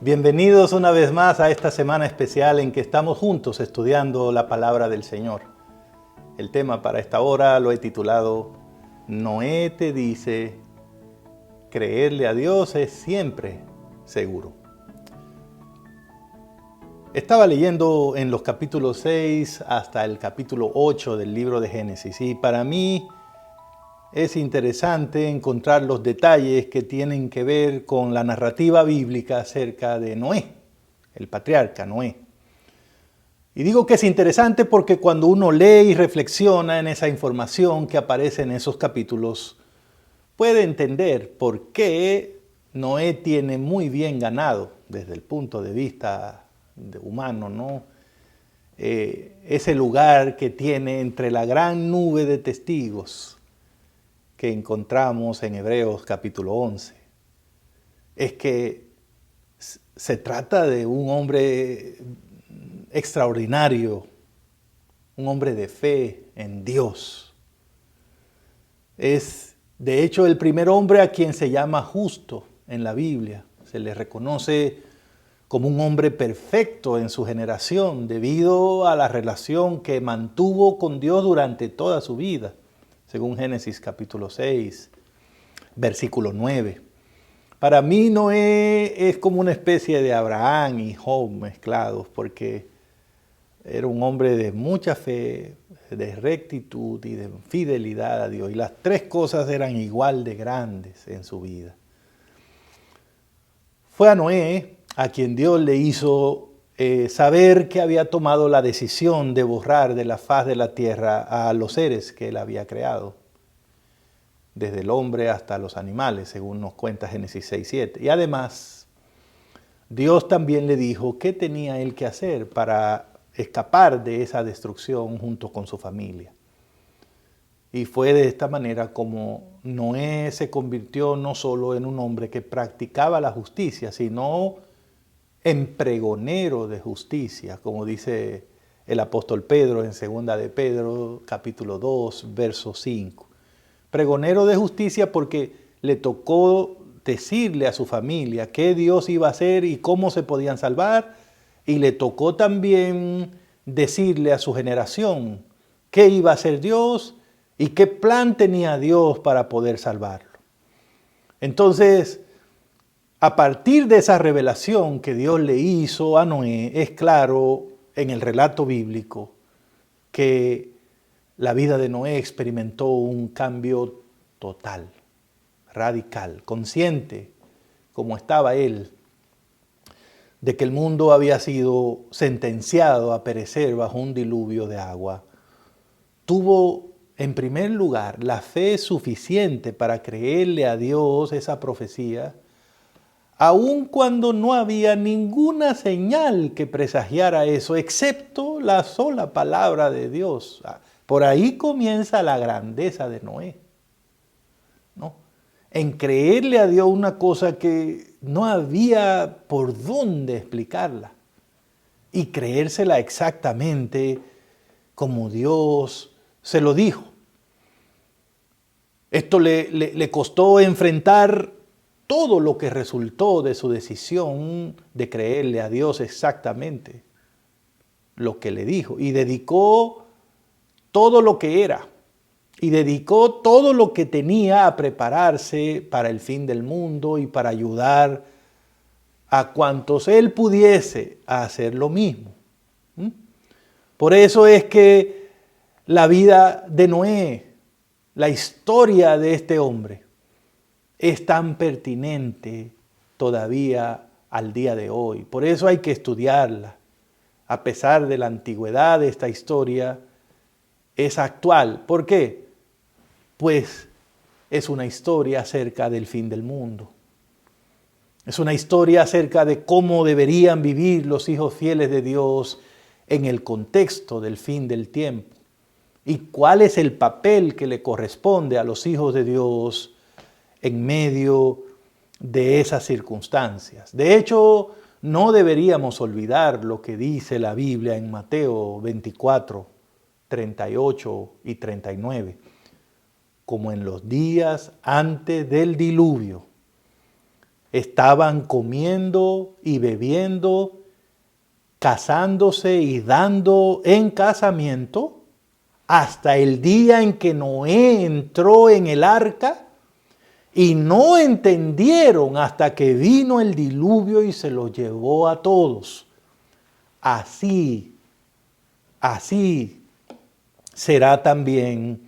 Bienvenidos una vez más a esta semana especial en que estamos juntos estudiando la palabra del Señor. El tema para esta hora lo he titulado Noé te dice, creerle a Dios es siempre seguro. Estaba leyendo en los capítulos 6 hasta el capítulo 8 del libro de Génesis y para mí es interesante encontrar los detalles que tienen que ver con la narrativa bíblica acerca de Noé, el patriarca Noé. Y digo que es interesante porque cuando uno lee y reflexiona en esa información que aparece en esos capítulos, puede entender por qué Noé tiene muy bien ganado desde el punto de vista humano, ¿no? Ese lugar que tiene entre la gran nube de testigos que encontramos en Hebreos capítulo 11. Es que se trata de un hombre extraordinario, un hombre de fe en Dios. Es de hecho el primer hombre a quien se llama justo en la Biblia. Se le reconoce como un hombre perfecto en su generación debido a la relación que mantuvo con Dios durante toda su vida, según Génesis capítulo 6, versículo 9. Para mí Noé es como una especie de Abraham y Job mezclados, porque era un hombre de mucha fe, de rectitud y de fidelidad a Dios. Y las tres cosas eran igual de grandes en su vida. Fue a Noé a quien Dios le hizo saber que había tomado la decisión de borrar de la faz de la tierra a los seres que él había creado, desde el hombre hasta los animales, según nos cuenta Génesis 6:7. Y además, Dios también le dijo qué tenía él que hacer para escapar de esa destrucción junto con su familia. Y fue de esta manera como Noé se convirtió no solo en un hombre que practicaba la justicia, sino en pregonero de justicia, como dice el apóstol Pedro en 2 de Pedro, capítulo 2, verso 5. Pregonero de justicia porque le tocó decirle a su familia qué Dios iba a hacer y cómo se podían salvar, y le tocó también decirle a su generación qué iba a hacer Dios y qué plan tenía Dios para poder salvarlo. Entonces, a partir de esa revelación que Dios le hizo a Noé, es claro en el relato bíblico que la vida de Noé experimentó un cambio total, radical, consciente, como estaba él, de que el mundo había sido sentenciado a perecer bajo un diluvio de agua. Tuvo, en primer lugar, la fe suficiente para creerle a Dios esa profecía, aun cuando no había ninguna señal que presagiara eso, excepto la sola palabra de Dios. Por ahí comienza la grandeza de Noé, ¿no? En creerle a Dios una cosa que no había por dónde explicarla y creérsela exactamente como Dios se lo dijo. Esto le costó enfrentar todo lo que resultó de su decisión de creerle a Dios exactamente lo que le dijo, y dedicó todo lo que era y dedicó todo lo que tenía a prepararse para el fin del mundo y para ayudar a cuantos él pudiese a hacer lo mismo. Por eso es que la vida de Noé, la historia de este hombre, es tan pertinente todavía al día de hoy. Por eso hay que estudiarla. A pesar de la antigüedad de esta historia, es actual. ¿Por qué? Pues es una historia acerca del fin del mundo. Es una historia acerca de cómo deberían vivir los hijos fieles de Dios en el contexto del fin del tiempo. Y cuál es el papel que le corresponde a los hijos de Dios en medio de esas circunstancias. De hecho, no deberíamos olvidar lo que dice la Biblia en Mateo 24, 38 y 39. Como en los días antes del diluvio, estaban comiendo y bebiendo, casándose y dando en casamiento, hasta el día en que Noé entró en el arca, y no entendieron hasta que vino el diluvio y se los llevó a todos. Así será también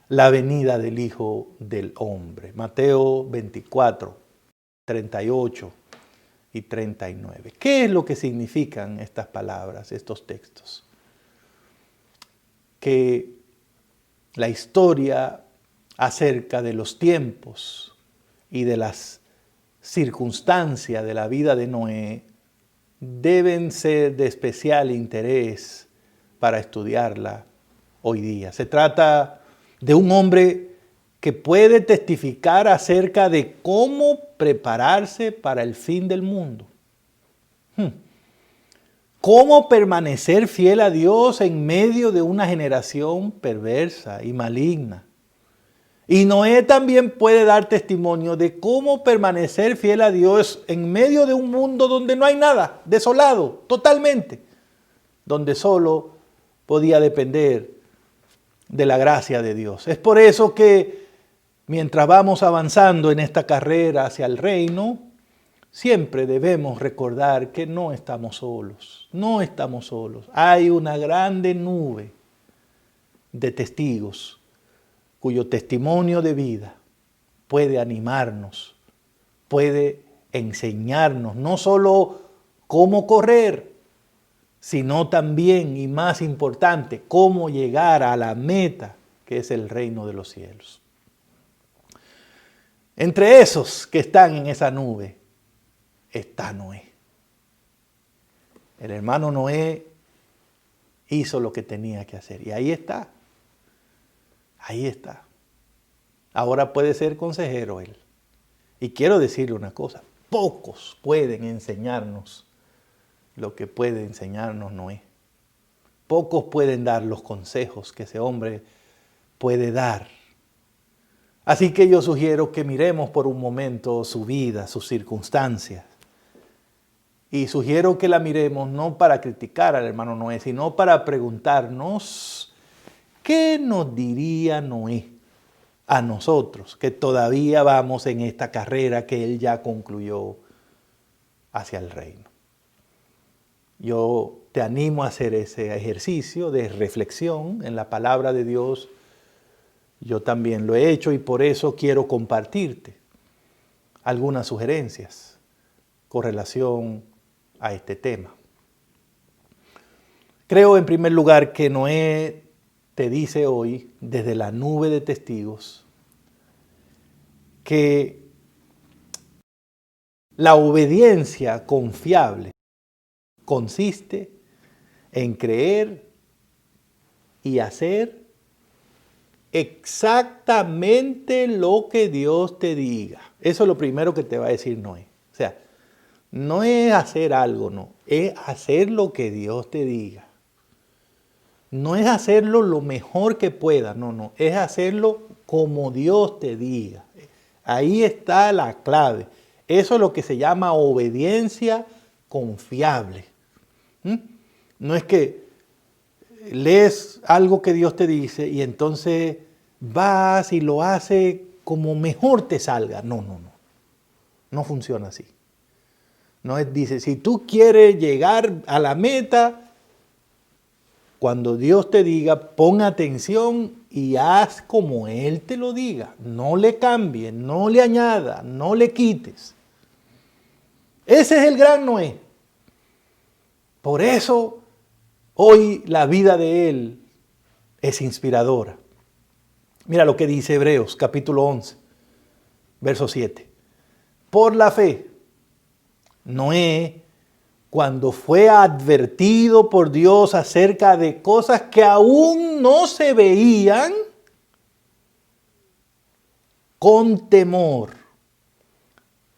la venida del Hijo del Hombre. Mateo 24, 38 y 39. ¿Qué es lo que significan estas palabras, estos textos? Que la historia acerca de los tiempos y de las circunstancias de la vida de Noé deben ser de especial interés para estudiarla hoy día. Se trata de un hombre que puede testificar acerca de cómo prepararse para el fin del mundo. Cómo permanecer fiel a Dios en medio de una generación perversa y maligna. Y Noé también puede dar testimonio de cómo permanecer fiel a Dios en medio de un mundo donde no hay nada, desolado, totalmente, donde solo podía depender de la gracia de Dios. Es por eso que mientras vamos avanzando en esta carrera hacia el reino, siempre debemos recordar que no estamos solos, no estamos solos. Hay una grande nube de testigos cuyo testimonio de vida puede animarnos, puede enseñarnos no solo cómo correr, sino también, y más importante, cómo llegar a la meta, que es el reino de los cielos. Entre esos que están en esa nube está Noé. El hermano Noé hizo lo que tenía que hacer y ahí está. Ahí está. Ahora puede ser consejero él. Y quiero decirle una cosa, pocos pueden enseñarnos lo que puede enseñarnos Noé. Pocos pueden dar los consejos que ese hombre puede dar. Así que yo sugiero que miremos por un momento su vida, sus circunstancias. Y sugiero que la miremos no para criticar al hermano Noé, sino para preguntarnos, ¿qué nos diría Noé a nosotros que todavía vamos en esta carrera que él ya concluyó hacia el reino? Yo te animo a hacer ese ejercicio de reflexión en la palabra de Dios. Yo también lo he hecho y por eso quiero compartirte algunas sugerencias con relación a este tema. Creo en primer lugar que Noé te dice hoy, desde la nube de testigos, que la obediencia confiable consiste en creer y hacer exactamente lo que Dios te diga. Eso es lo primero que te va a decir Noé. O sea, no es hacer algo, no, es hacer lo que Dios te diga. No es hacerlo lo mejor que pueda, no, es hacerlo como Dios te diga. Ahí está la clave. Eso es lo que se llama obediencia confiable. No es que lees algo que Dios te dice y entonces vas y lo haces como mejor te salga. No funciona así. No es, dice, si tú quieres llegar a la meta, cuando Dios te diga, pon atención y haz como Él te lo diga. No le cambies, no le añadas, no le quites. Ese es el gran Noé. Por eso hoy la vida de él es inspiradora. Mira lo que dice Hebreos capítulo 11, verso 7. Por la fe, Noé, cuando fue advertido por Dios acerca de cosas que aún no se veían, con temor,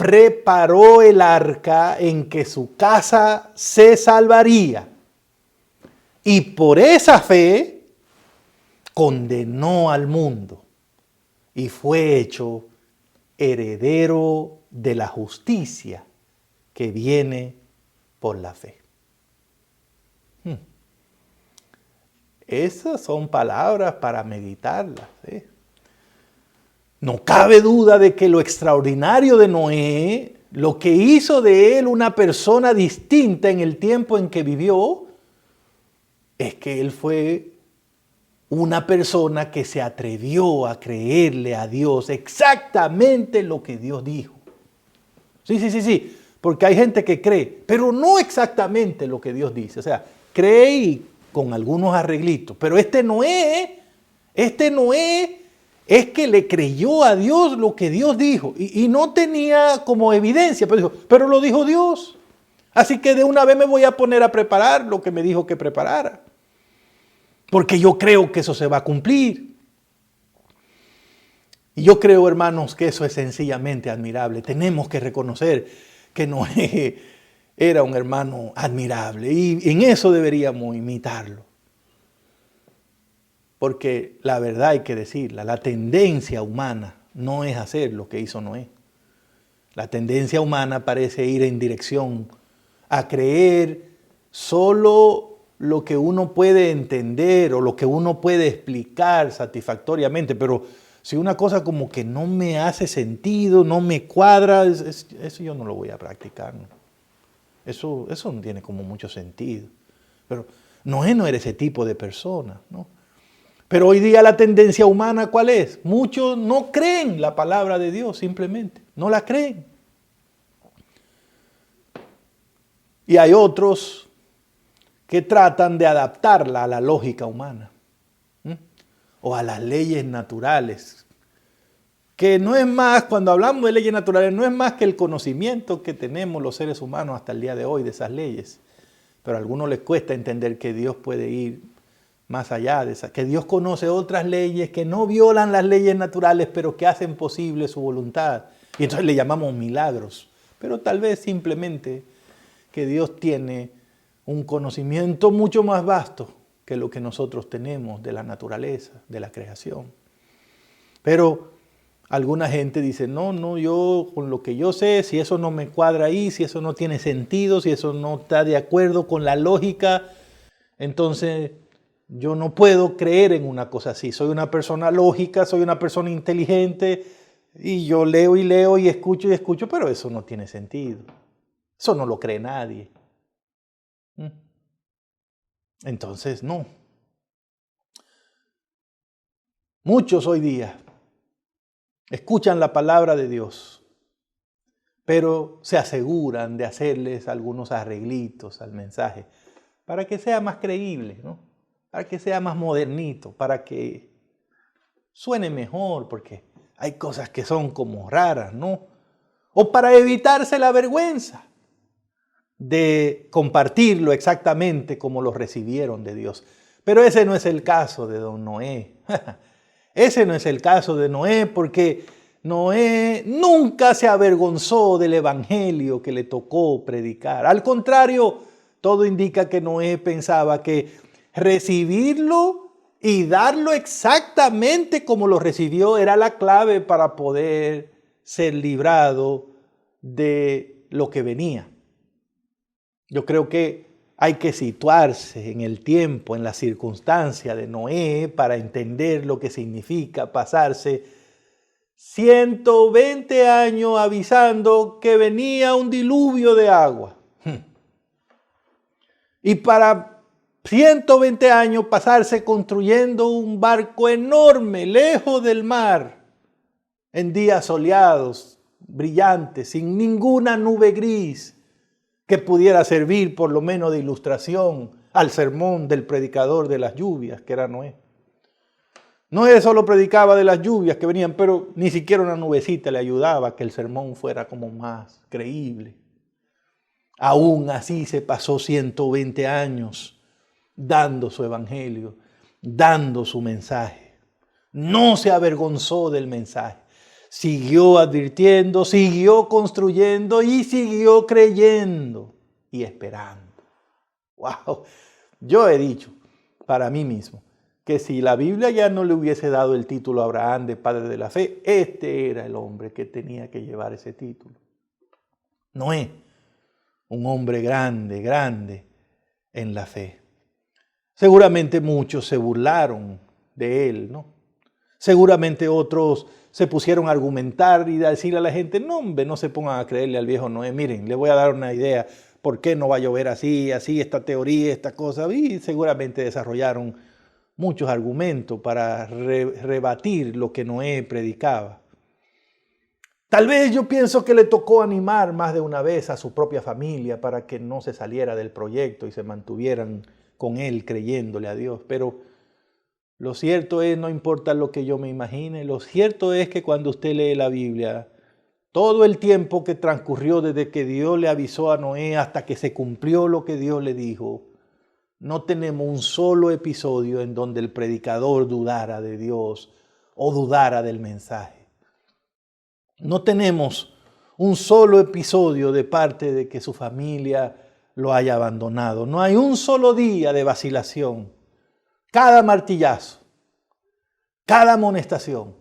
preparó el arca en que su casa se salvaría. Y por esa fe condenó al mundo y fue hecho heredero de la justicia que viene por la fe. Esas son palabras para meditarlas. No cabe duda de que lo extraordinario de Noé, lo que hizo de él una persona distinta en el tiempo en que vivió, es que él fue una persona que se atrevió a creerle a Dios exactamente lo que Dios dijo. Sí, porque hay gente que cree, pero no exactamente lo que Dios dice. O sea, cree y con algunos arreglitos. Pero este Noé es que le creyó a Dios lo que Dios dijo. Y no tenía como evidencia, pero dijo, pero lo dijo Dios. Así que de una vez me voy a poner a preparar lo que me dijo que preparara. Porque yo creo que eso se va a cumplir. Y yo creo, hermanos, que eso es sencillamente admirable. Tenemos que reconocer que Noé era un hermano admirable. Y en eso deberíamos imitarlo. Porque la verdad hay que decirla, la tendencia humana no es hacer lo que hizo Noé. La tendencia humana parece ir en dirección a creer solo lo que uno puede entender o lo que uno puede explicar satisfactoriamente, pero si una cosa como que no me hace sentido, no me cuadra, eso yo no lo voy a practicar, ¿no? Eso no tiene como mucho sentido. Pero Noé no era ese tipo de persona, ¿no? Pero hoy día la tendencia humana, ¿cuál es? Muchos no creen la palabra de Dios, simplemente, no la creen. Y hay otros que tratan de adaptarla a la lógica humana, o a las leyes naturales, que no es más, cuando hablamos de leyes naturales, no es más que el conocimiento que tenemos los seres humanos hasta el día de hoy de esas leyes, pero a algunos les cuesta entender que Dios puede ir más allá de esas, que Dios conoce otras leyes que no violan las leyes naturales, pero que hacen posible su voluntad, y entonces le llamamos milagros, pero tal vez simplemente que Dios tiene un conocimiento mucho más vasto que lo que nosotros tenemos de la naturaleza, de la creación. Pero alguna gente dice, no, yo con lo que yo sé, si eso no me cuadra ahí, si eso no tiene sentido, si eso no está de acuerdo con la lógica, entonces yo no puedo creer en una cosa así. Soy una persona lógica, soy una persona inteligente y yo leo y escucho, pero eso no tiene sentido. Eso no lo cree nadie. Entonces, no. Muchos hoy día escuchan la palabra de Dios, pero se aseguran de hacerles algunos arreglitos al mensaje para que sea más creíble, ¿no? Para que sea más modernito, para que suene mejor, porque hay cosas que son como raras, ¿no? O para evitarse la vergüenza de compartirlo exactamente como lo recibieron de Dios. Pero ese no es el caso de don Noé. Ese no es el caso de Noé, porque Noé nunca se avergonzó del evangelio que le tocó predicar. Al contrario, todo indica que Noé pensaba que recibirlo y darlo exactamente como lo recibió era la clave para poder ser librado de lo que venía. Yo creo que hay que situarse en el tiempo, en la circunstancia de Noé para entender lo que significa pasarse 120 años avisando que venía un diluvio de agua. Y para 120 años pasarse construyendo un barco enorme, lejos del mar, en días soleados, brillantes, sin ninguna nube gris, que pudiera servir por lo menos de ilustración al sermón del predicador de las lluvias, que era Noé. Noé solo predicaba de las lluvias que venían, pero ni siquiera una nubecita le ayudaba a que el sermón fuera como más creíble. Aún así se pasó 120 años dando su evangelio, dando su mensaje. No se avergonzó del mensaje. Siguió advirtiendo, siguió construyendo y siguió creyendo y esperando. ¡Wow! Yo he dicho para mí mismo, que si la Biblia ya no le hubiese dado el título a Abraham de padre de la fe, este era el hombre que tenía que llevar ese título. Noé, un hombre grande, grande en la fe. Seguramente muchos se burlaron de él, ¿no? Seguramente otros se pusieron a argumentar y a decirle a la gente, no hombre, no se pongan a creerle al viejo Noé, miren, le voy a dar una idea, ¿por qué no va a llover así, esta teoría, esta cosa? Y seguramente desarrollaron muchos argumentos para rebatir lo que Noé predicaba. Tal vez yo pienso que le tocó animar más de una vez a su propia familia para que no se saliera del proyecto y se mantuvieran con él creyéndole a Dios. Pero lo cierto es, no importa lo que yo me imagine, lo cierto es que cuando usted lee la Biblia, todo el tiempo que transcurrió desde que Dios le avisó a Noé hasta que se cumplió lo que Dios le dijo, no tenemos un solo episodio en donde el predicador dudara de Dios o dudara del mensaje. No tenemos un solo episodio de parte de que su familia lo haya abandonado. No hay un solo día de vacilación. Cada martillazo, cada amonestación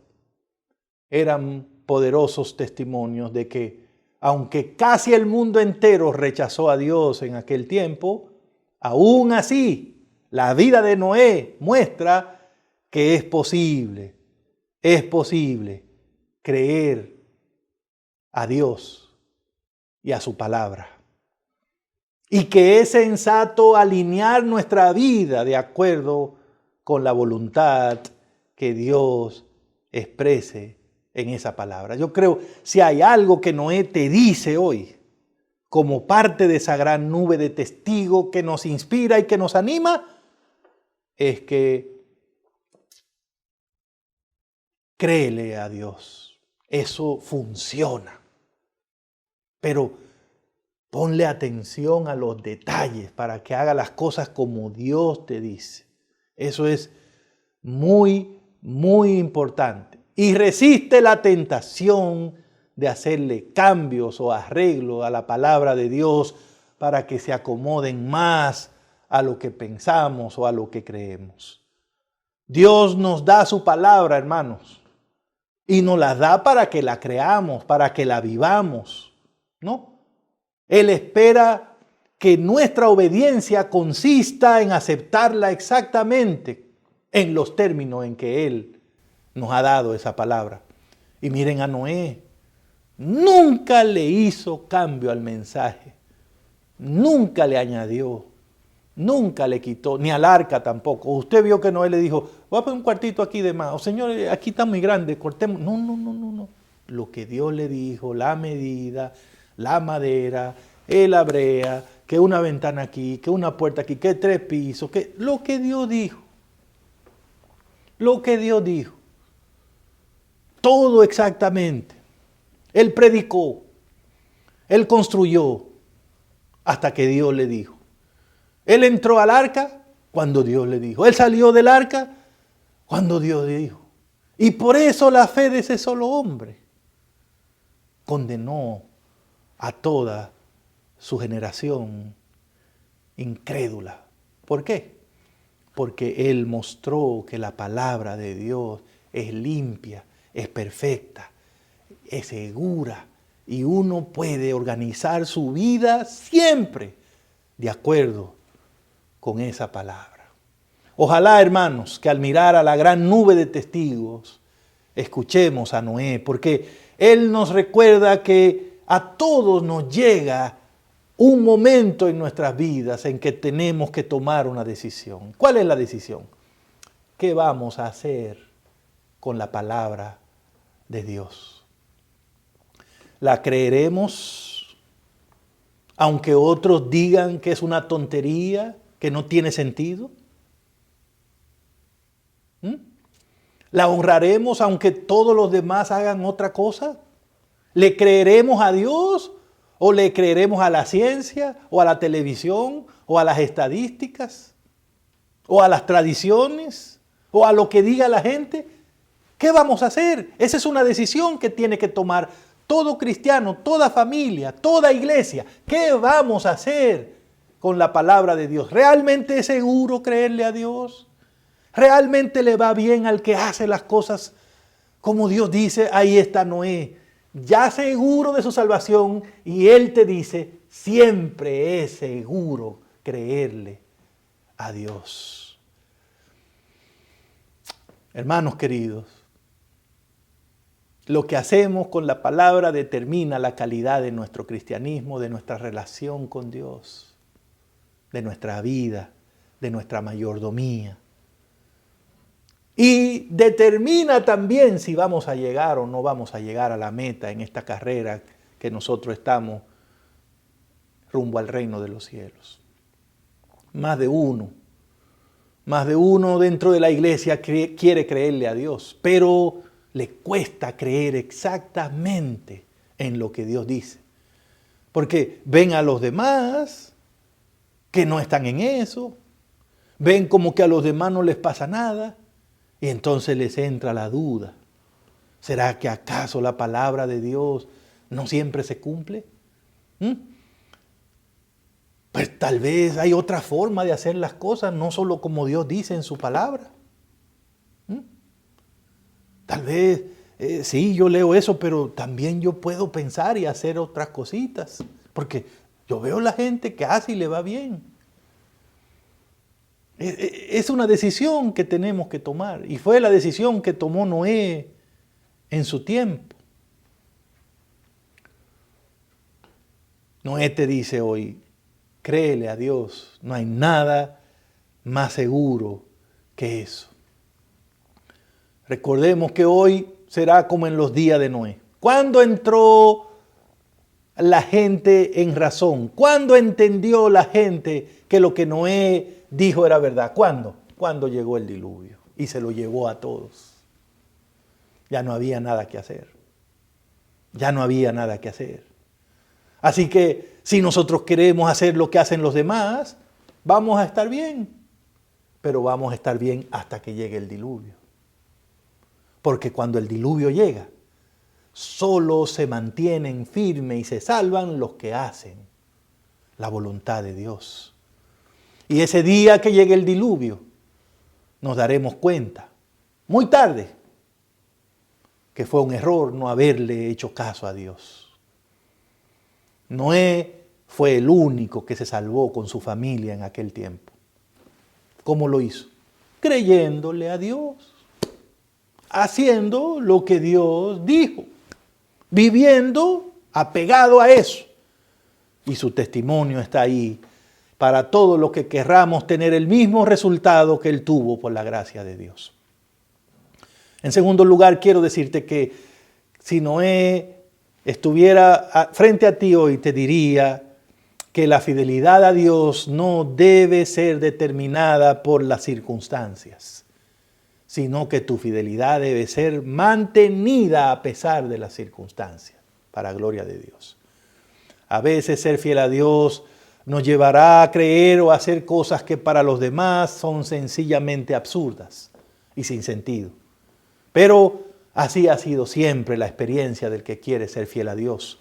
eran poderosos testimonios de que, aunque casi el mundo entero rechazó a Dios en aquel tiempo, aún así, la vida de Noé muestra que es posible creer a Dios y a su palabra. Y que es sensato alinear nuestra vida de acuerdo con la voluntad que Dios exprese en esa palabra. Yo creo, si hay algo que Noé te dice hoy, como parte de esa gran nube de testigos que nos inspira y que nos anima, es que créele a Dios. Eso funciona. Pero ponle atención a los detalles para que haga las cosas como Dios te dice. Eso es muy, muy importante. Y resiste la tentación de hacerle cambios o arreglos a la palabra de Dios para que se acomoden más a lo que pensamos o a lo que creemos. Dios nos da su palabra, hermanos, y nos la da para que la creamos, para que la vivamos, ¿no? Él espera que nuestra obediencia consista en aceptarla exactamente en los términos en que Él nos ha dado esa palabra. Y miren a Noé, nunca le hizo cambio al mensaje, nunca le añadió, nunca le quitó, ni al arca tampoco. Usted vio que Noé le dijo, voy a poner un cuartito aquí de más, o señor, aquí está muy grande, cortemos. No. Lo que Dios le dijo, la medida, la madera, la brea, que una ventana aquí, que una puerta aquí, que 3 pisos, que lo que Dios dijo. Lo que Dios dijo. Todo exactamente. Él predicó, él construyó, hasta que Dios le dijo. Él entró al arca cuando Dios le dijo. Él salió del arca cuando Dios le dijo. Y por eso la fe de ese solo hombre condenó a toda su generación incrédula. ¿Por qué? Porque Él mostró que la palabra de Dios es limpia, es perfecta, es segura y uno puede organizar su vida siempre de acuerdo con esa palabra. Ojalá, hermanos, que al mirar a la gran nube de testigos, escuchemos a Noé, porque él nos recuerda que a todos nos llega un momento en nuestras vidas en que tenemos que tomar una decisión. ¿Cuál es la decisión? ¿Qué vamos a hacer con la palabra de Dios? ¿La creeremos aunque otros digan que es una tontería, que no tiene sentido? ¿La honraremos aunque todos los demás hagan otra cosa? ¿Le creeremos a Dios o le creeremos a la ciencia o a la televisión o a las estadísticas o a las tradiciones o a lo que diga la gente? ¿Qué vamos a hacer? Esa es una decisión que tiene que tomar todo cristiano, toda familia, toda iglesia. ¿Qué vamos a hacer con la palabra de Dios? ¿Realmente es seguro creerle a Dios? ¿Realmente le va bien al que hace las cosas como Dios dice? Ahí está Noé, ya seguro de su salvación, y él te dice, siempre es seguro creerle a Dios. Hermanos queridos, lo que hacemos con la palabra determina la calidad de nuestro cristianismo, de nuestra relación con Dios, de nuestra vida, de nuestra mayordomía. Y determina también si vamos a llegar o no vamos a llegar a la meta en esta carrera que nosotros estamos rumbo al reino de los cielos. Más de uno dentro de la iglesia quiere creerle a Dios, pero le cuesta creer exactamente en lo que Dios dice. Porque ven a los demás que no están en eso, ven como que a los demás no les pasa nada, y entonces les entra la duda. ¿Será que acaso la palabra de Dios no siempre se cumple? Pues tal vez hay otra forma de hacer las cosas, no solo como Dios dice en su palabra. Tal vez, sí, yo leo eso, pero también yo puedo pensar y hacer otras cositas. Porque yo veo la gente que hace y le va bien. Es una decisión que tenemos que tomar. Y fue la decisión que tomó Noé en su tiempo. Noé te dice hoy, créele a Dios. No hay nada más seguro que eso. Recordemos que hoy será como en los días de Noé. ¿Cuándo entró la gente en razón? ¿Cuándo entendió la gente que lo que Noé dijo era verdad? ¿Cuándo? Cuando llegó el diluvio y se lo llevó a todos. Ya no había nada que hacer. Ya no había nada que hacer. Así que si nosotros queremos hacer lo que hacen los demás, vamos a estar bien. Pero vamos a estar bien hasta que llegue el diluvio. Porque cuando el diluvio llega, solo se mantienen firmes y se salvan los que hacen la voluntad de Dios. Y ese día que llegue el diluvio, nos daremos cuenta, muy tarde, que fue un error no haberle hecho caso a Dios. Noé fue el único que se salvó con su familia en aquel tiempo. ¿Cómo lo hizo? Creyéndole a Dios, haciendo lo que Dios dijo, viviendo apegado a eso. Y su testimonio está ahí para todos los que querramos tener el mismo resultado que él tuvo por la gracia de Dios. En segundo lugar, quiero decirte que si Noé estuviera frente a ti hoy, te diría que la fidelidad a Dios no debe ser determinada por las circunstancias, sino que tu fidelidad debe ser mantenida a pesar de las circunstancias, para gloria de Dios. A veces ser fiel a Dios nos llevará a creer o a hacer cosas que para los demás son sencillamente absurdas y sin sentido. Pero así ha sido siempre la experiencia del que quiere ser fiel a Dios.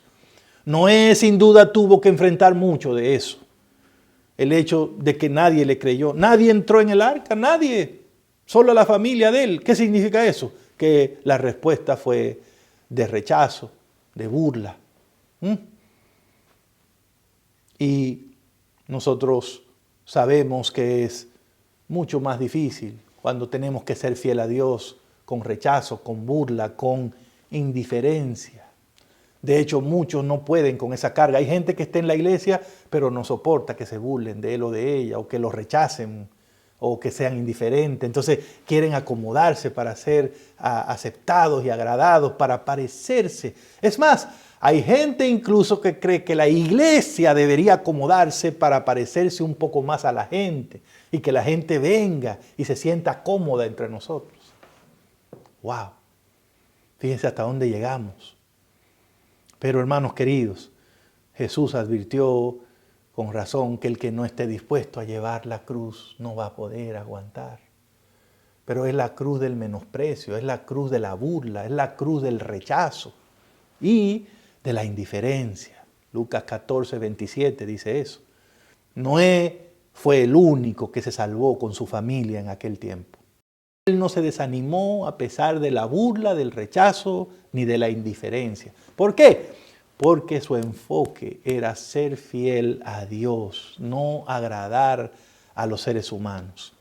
Noé sin duda tuvo que enfrentar mucho de eso. El hecho de que nadie le creyó. Nadie entró en el arca, nadie. Solo la familia de él. ¿Qué significa eso? Que la respuesta fue de rechazo, de burla. Y nosotros sabemos que es mucho más difícil cuando tenemos que ser fiel a Dios con rechazo, con burla, con indiferencia. De hecho, muchos no pueden con esa carga. Hay gente que está en la iglesia, pero no soporta que se burlen de él o de ella, o que lo rechacen, o que sean indiferentes. Entonces quieren acomodarse para ser aceptados y agradados, para parecerse. Es más, hay gente incluso que cree que la iglesia debería acomodarse para parecerse un poco más a la gente y que la gente venga y se sienta cómoda entre nosotros. ¡Wow! Fíjense hasta dónde llegamos. Pero hermanos queridos, Jesús advirtió con razón que el que no esté dispuesto a llevar la cruz no va a poder aguantar. Pero es la cruz del menosprecio, es la cruz de la burla, es la cruz del rechazo y de la indiferencia. Lucas 14, 27 dice eso. Noé fue el único que se salvó con su familia en aquel tiempo. Él no se desanimó a pesar de la burla, del rechazo, ni de la indiferencia. ¿Por qué? Porque su enfoque era ser fiel a Dios, no agradar a los seres humanos.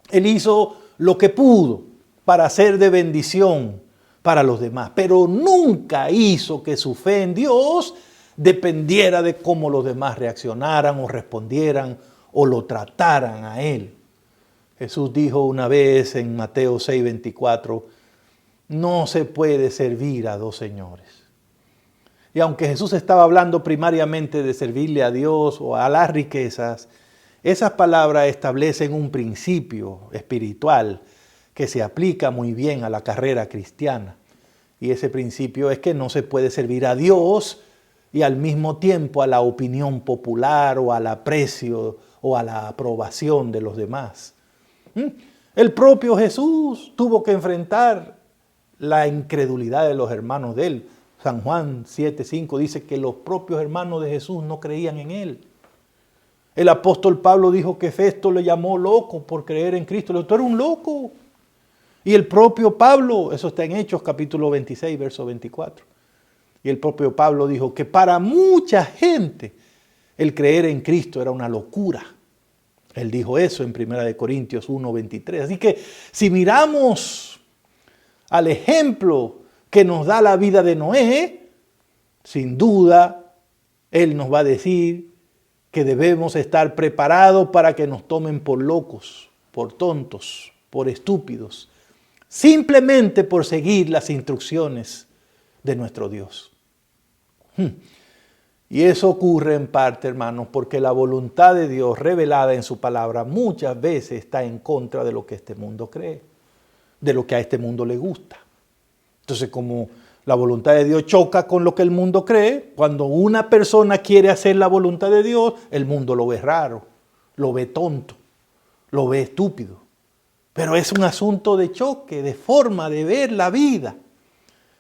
Él hizo lo que pudo para ser de bendición para los demás, pero nunca hizo que su fe en Dios dependiera de cómo los demás reaccionaran o respondieran o lo trataran a Él. Jesús dijo una vez en Mateo 6:24, no se puede servir a dos señores. Y aunque Jesús estaba hablando primariamente de servirle a Dios o a las riquezas, esas palabras establecen un principio espiritual que se aplica muy bien a la carrera cristiana. Y ese principio es que no se puede servir a Dios y al mismo tiempo a la opinión popular o al aprecio o a la aprobación de los demás. El propio Jesús tuvo que enfrentar la incredulidad de los hermanos de él. San Juan 7:5 dice que los propios hermanos de Jesús no creían en él. El apóstol Pablo dijo que Festo le llamó loco por creer en Cristo. Le dijo, tú eres un loco. Y el propio Pablo, eso está en Hechos capítulo 26, verso 24. Y el propio Pablo dijo que para mucha gente el creer en Cristo era una locura. Él dijo eso en 1 Corintios 1:23. Así que si miramos al ejemplo que nos da la vida de Noé, sin duda, él nos va a decir que debemos estar preparados para que nos tomen por locos, por tontos, por estúpidos, simplemente por seguir las instrucciones de nuestro Dios. Y eso ocurre en parte, hermanos, porque la voluntad de Dios revelada en su palabra muchas veces está en contra de lo que este mundo cree, de lo que a este mundo le gusta. Entonces, como la voluntad de Dios choca con lo que el mundo cree, cuando una persona quiere hacer la voluntad de Dios, el mundo lo ve raro, lo ve tonto, lo ve estúpido. Pero es un asunto de choque, de forma de ver la vida.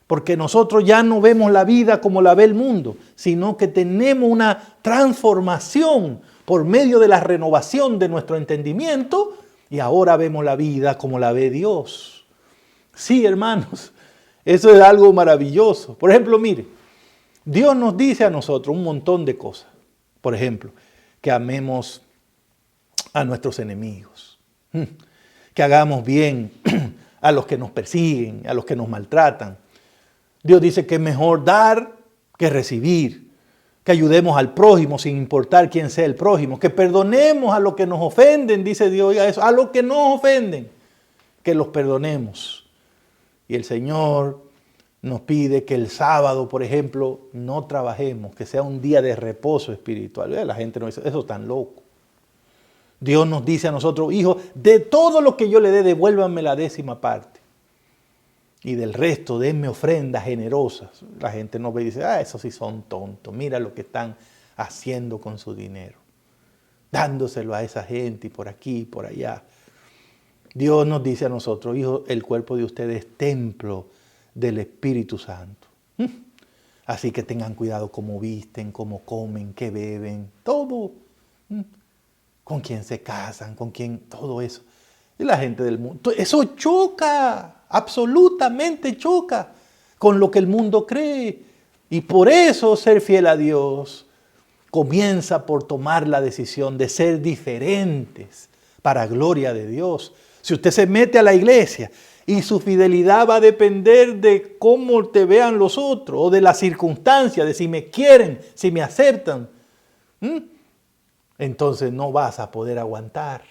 Porque nosotros ya no vemos la vida como la ve el mundo, sino que tenemos una transformación por medio de la renovación de nuestro entendimiento y ahora vemos la vida como la ve Dios. Sí, hermanos, eso es algo maravilloso. Por ejemplo, mire, Dios nos dice a nosotros un montón de cosas. Por ejemplo, que amemos a nuestros enemigos, que hagamos bien a los que nos persiguen, a los que nos maltratan. Dios dice que es mejor dar que recibir, que ayudemos al prójimo sin importar quién sea el prójimo, que perdonemos a los que nos ofenden, dice Dios, oiga eso, a los que nos ofenden, que los perdonemos. Y el Señor nos pide que el sábado, por ejemplo, no trabajemos, que sea un día de reposo espiritual. La gente no dice, eso es tan loco. Dios nos dice a nosotros, hijos, de todo lo que yo le dé, devuélvanme la 10ª parte. Y del resto, denme ofrendas generosas. La gente nos ve y dice, esos sí son tontos. Mira lo que están haciendo con su dinero. Dándoselo a esa gente y por aquí y por allá. Dios nos dice a nosotros, hijos, el cuerpo de ustedes es templo del Espíritu Santo. Así que tengan cuidado cómo visten, cómo comen, qué beben, todo. Con quién se casan, con quién, todo eso. Y la gente del mundo, eso choca, absolutamente choca con lo que el mundo cree. Y por eso ser fiel a Dios comienza por tomar la decisión de ser diferentes para gloria de Dios. Si usted se mete a la iglesia y su fidelidad va a depender de cómo te vean los otros o de las circunstancias, de si me quieren, si me aceptan, entonces no vas a poder aguantar.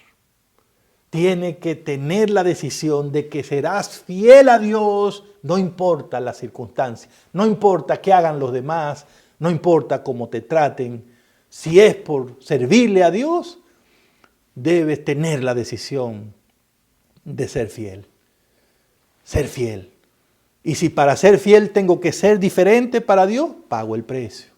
Tiene que tener la decisión de que serás fiel a Dios, no importa las circunstancias, no importa qué hagan los demás, no importa cómo te traten. Si es por servirle a Dios, debes tener la decisión de ser fiel. Ser fiel. Y si para ser fiel tengo que ser diferente para Dios, pago el precio.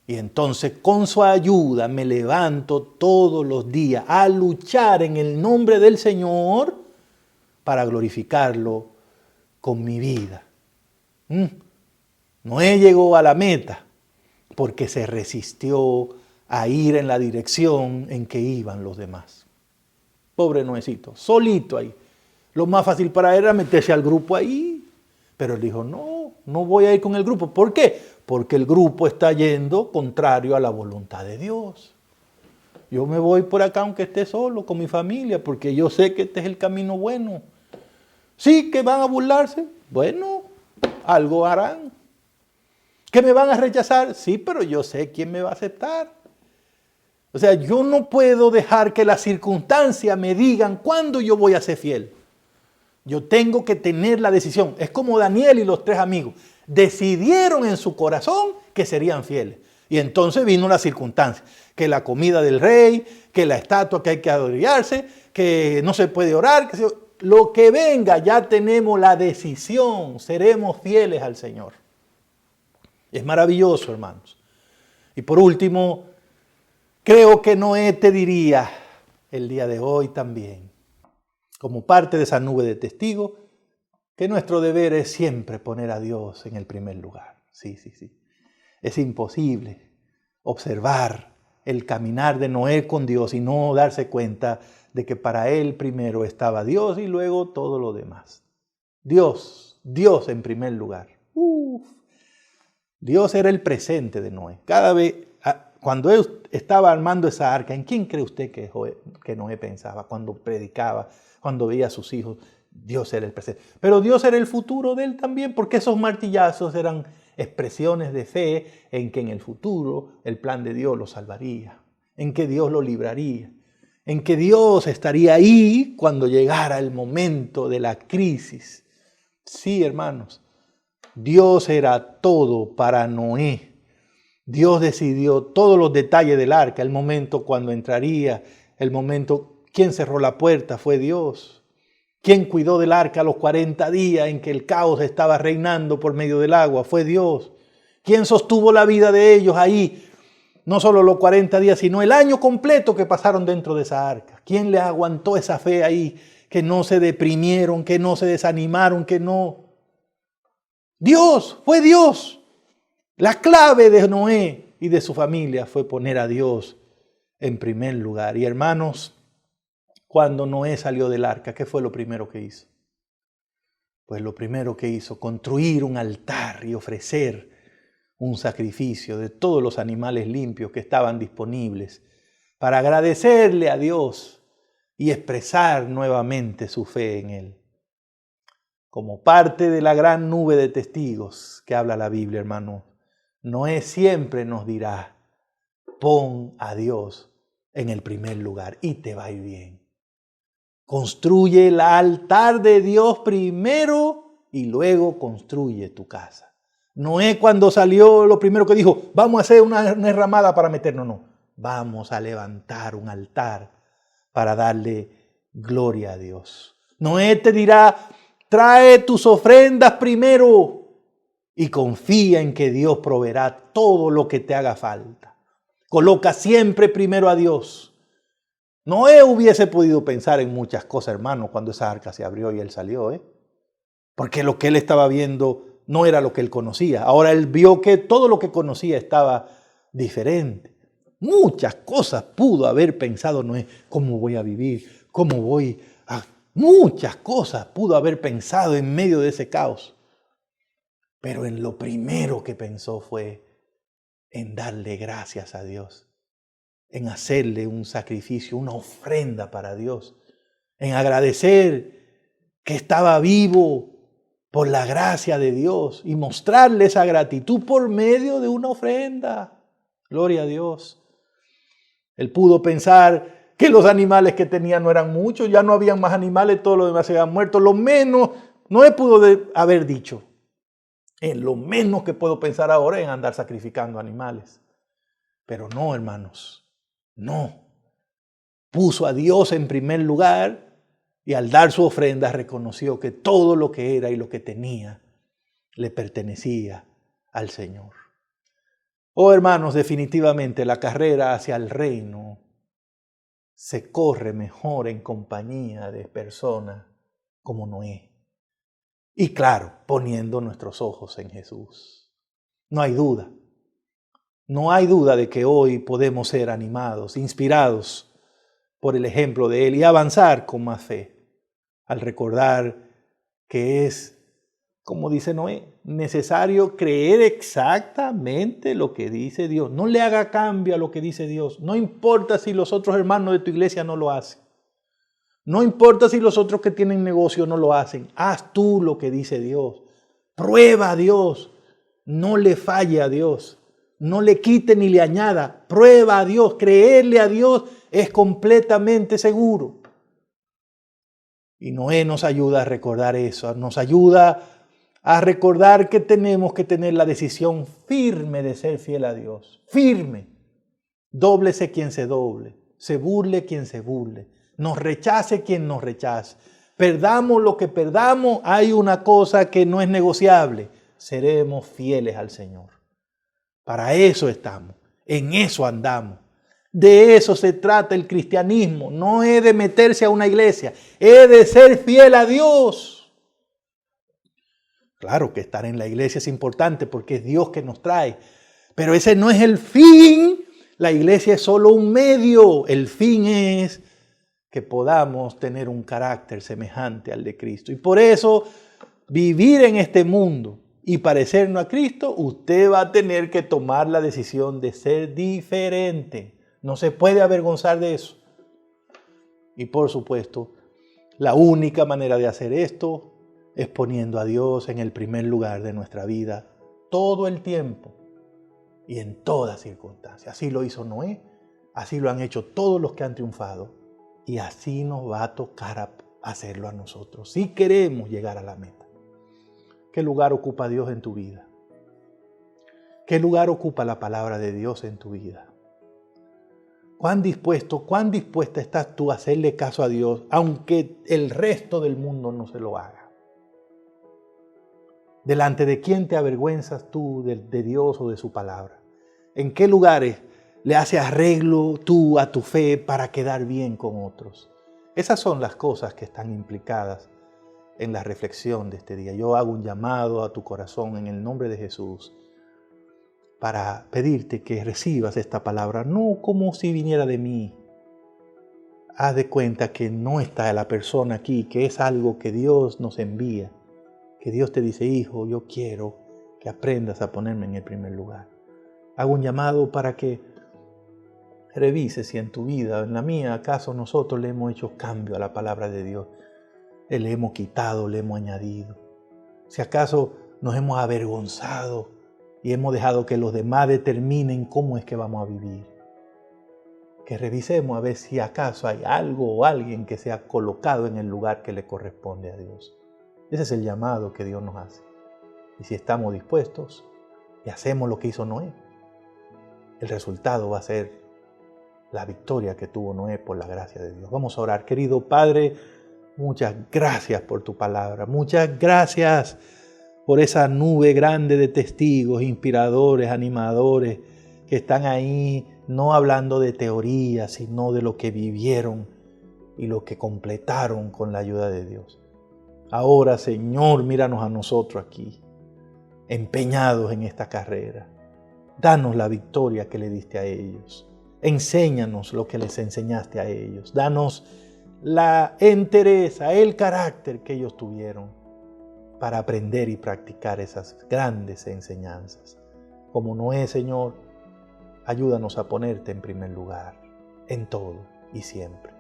Y entonces con su ayuda me levanto todos los días a luchar en el nombre del Señor para glorificarlo con mi vida. Noé llegó a la meta porque se resistió a ir en la dirección en que iban los demás. Pobre Noécito, solito ahí. Lo más fácil para él era meterse al grupo ahí. Pero él dijo, no, no voy a ir con el grupo. ¿Por qué? Porque el grupo está yendo contrario a la voluntad de Dios. Yo me voy por acá aunque esté solo, con mi familia, porque yo sé que este es el camino bueno. Sí, que van a burlarse. Bueno, algo harán. ¿Que me van a rechazar? Sí, pero yo sé quién me va a aceptar. O sea, yo no puedo dejar que las circunstancias me digan cuándo yo voy a ser fiel. Yo tengo que tener la decisión. Es como Daniel y los 3 amigos. Decidieron en su corazón que serían fieles. Y entonces vino la circunstancia. Que la comida del rey, que la estatua que hay que adorarse, que no se puede orar. Lo que venga, ya tenemos la decisión. Seremos fieles al Señor. Es maravilloso, hermanos. Y por último, creo que Noé te diría el día de hoy también, como parte de esa nube de testigos, que nuestro deber es siempre poner a Dios en el primer lugar. Sí. Es imposible observar el caminar de Noé con Dios y no darse cuenta de que para él primero estaba Dios y luego todo lo demás. Dios en primer lugar. Dios era el presente de Noé. Cada vez, cuando él estaba armando esa arca, ¿en quién cree usted que Noé pensaba? Cuando predicaba, cuando veía a sus hijos, Dios era el presente. Pero Dios era el futuro de él también, porque esos martillazos eran expresiones de fe en que en el futuro el plan de Dios lo salvaría, en que Dios lo libraría, en que Dios estaría ahí cuando llegara el momento de la crisis. Sí, hermanos, Dios era todo para Noé. Dios decidió todos los detalles del arca, el momento cuando entraría, el momento, quién cerró la puerta fue Dios. ¿Quién cuidó del arca los 40 días en que el caos estaba reinando por medio del agua? Fue Dios. ¿Quién sostuvo la vida de ellos ahí? No solo los 40 días, sino el año completo que pasaron dentro de esa arca. ¿Quién les aguantó esa fe ahí? Que no se deprimieron, que no se desanimaron, que no... Dios, fue Dios. La clave de Noé y de su familia fue poner a Dios en primer lugar. Y hermanos, cuando Noé salió del arca, ¿qué fue lo primero que hizo? Pues lo primero que hizo, construir un altar y ofrecer un sacrificio de todos los animales limpios que estaban disponibles para agradecerle a Dios y expresar nuevamente su fe en Él. Como parte de la gran nube de testigos que habla la Biblia, hermano, Noé siempre nos dirá, pon a Dios en el primer lugar y te va a ir bien. Construye el altar de Dios primero y luego construye tu casa. Noé cuando salió lo primero que dijo, vamos a hacer una enramada para meternos, no. Vamos a levantar un altar para darle gloria a Dios. Noé te dirá, trae tus ofrendas primero y confía en que Dios proveerá todo lo que te haga falta. Coloca siempre primero a Dios. Noé hubiese podido pensar en muchas cosas, hermano, cuando esa arca se abrió y él salió, porque lo que él estaba viendo no era lo que él conocía. Ahora él vio que todo lo que conocía estaba diferente. Muchas cosas pudo haber pensado Noé. ¿Cómo voy a vivir? ¿Cómo voy a...? Muchas cosas pudo haber pensado en medio de ese caos. Pero en lo primero que pensó fue en darle gracias a Dios, en hacerle un sacrificio, una ofrenda para Dios, en agradecer que estaba vivo por la gracia de Dios y mostrarle esa gratitud por medio de una ofrenda. Gloria a Dios. Él pudo pensar que los animales que tenía no eran muchos, ya no habían más animales, todos los demás se habían muerto. Lo menos, no he pudo haber dicho, lo menos que puedo pensar ahora es en andar sacrificando animales. Pero no, hermanos. No, puso a Dios en primer lugar y al dar su ofrenda reconoció que todo lo que era y lo que tenía le pertenecía al Señor. Oh, hermanos, definitivamente la carrera hacia el reino se corre mejor en compañía de personas como Noé. Y claro, poniendo nuestros ojos en Jesús. No hay duda. No hay duda de que hoy podemos ser animados, inspirados por el ejemplo de Él y avanzar con más fe al recordar que es, como dice Noé, necesario creer exactamente lo que dice Dios. No le haga cambio a lo que dice Dios. No importa si los otros hermanos de tu iglesia no lo hacen. No importa si los otros que tienen negocio no lo hacen. Haz tú lo que dice Dios. Prueba a Dios. No le falle a Dios. No le quite ni le añada. Prueba a Dios. Creerle a Dios es completamente seguro. Y Noé nos ayuda a recordar eso. Nos ayuda a recordar que tenemos que tener la decisión firme de ser fiel a Dios. Firme. Dóblese quien se doble. Se burle quien se burle. Nos rechace quien nos rechace. Perdamos lo que perdamos, hay una cosa que no es negociable. Seremos fieles al Señor. Para eso estamos. En eso andamos. De eso se trata el cristianismo. No es de meterse a una iglesia. Es de ser fiel a Dios. Claro que estar en la iglesia es importante porque es Dios que nos trae. Pero ese no es el fin. La iglesia es solo un medio. El fin es que podamos tener un carácter semejante al de Cristo. Y por eso, vivir en este mundo y parecernos a Cristo, usted va a tener que tomar la decisión de ser diferente. No se puede avergonzar de eso. Y por supuesto, la única manera de hacer esto es poniendo a Dios en el primer lugar de nuestra vida todo el tiempo y en todas circunstancias. Así lo hizo Noé, así lo han hecho todos los que han triunfado. Y así nos va a tocar hacerlo a nosotros, si queremos llegar a la meta. ¿Qué lugar ocupa Dios en tu vida? ¿Qué lugar ocupa la palabra de Dios en tu vida? ¿Cuán dispuesta estás tú a hacerle caso a Dios, aunque el resto del mundo no se lo haga? ¿Delante de quién te avergüenzas tú de Dios o de su palabra? ¿En qué lugares le haces arreglo tú a tu fe para quedar bien con otros? Esas son las cosas que están implicadas en la reflexión de este día. Yo hago un llamado a tu corazón en el nombre de Jesús para pedirte que recibas esta palabra, no como si viniera de mí. Haz de cuenta que no está la persona aquí, que es algo que Dios nos envía, que Dios te dice, hijo, yo quiero que aprendas a ponerme en el primer lugar. Hago un llamado para que revise si en tu vida, en la mía, acaso nosotros le hemos hecho cambio a la palabra de Dios. Le hemos quitado, le hemos añadido. Si acaso nos hemos avergonzado y hemos dejado que los demás determinen cómo es que vamos a vivir. Que revisemos a ver si acaso hay algo o alguien que se ha colocado en el lugar que le corresponde a Dios. Ese es el llamado que Dios nos hace. Y si estamos dispuestos y hacemos lo que hizo Noé, el resultado va a ser la victoria que tuvo Noé por la gracia de Dios. Vamos a orar. Querido Padre, muchas gracias por tu palabra. Muchas gracias por esa nube grande de testigos, inspiradores, animadores, que están ahí no hablando de teoría, sino de lo que vivieron y lo que completaron con la ayuda de Dios. Ahora, Señor, míranos a nosotros aquí, empeñados en esta carrera. Danos la victoria que le diste a ellos. Enséñanos lo que les enseñaste a ellos. Danos la entereza, el carácter que ellos tuvieron para aprender y practicar esas grandes enseñanzas. Como Noé, Señor, ayúdanos a ponerte en primer lugar, en todo y siempre.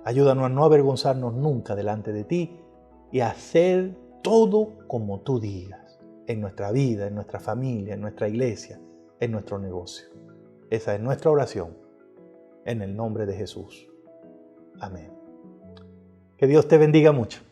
Ayúdanos a no avergonzarnos nunca delante de ti y a hacer todo como tú digas, en nuestra vida, en nuestra familia, en nuestra iglesia, en nuestro negocio. Esa es nuestra oración, en el nombre de Jesús. Amén. Que Dios te bendiga mucho.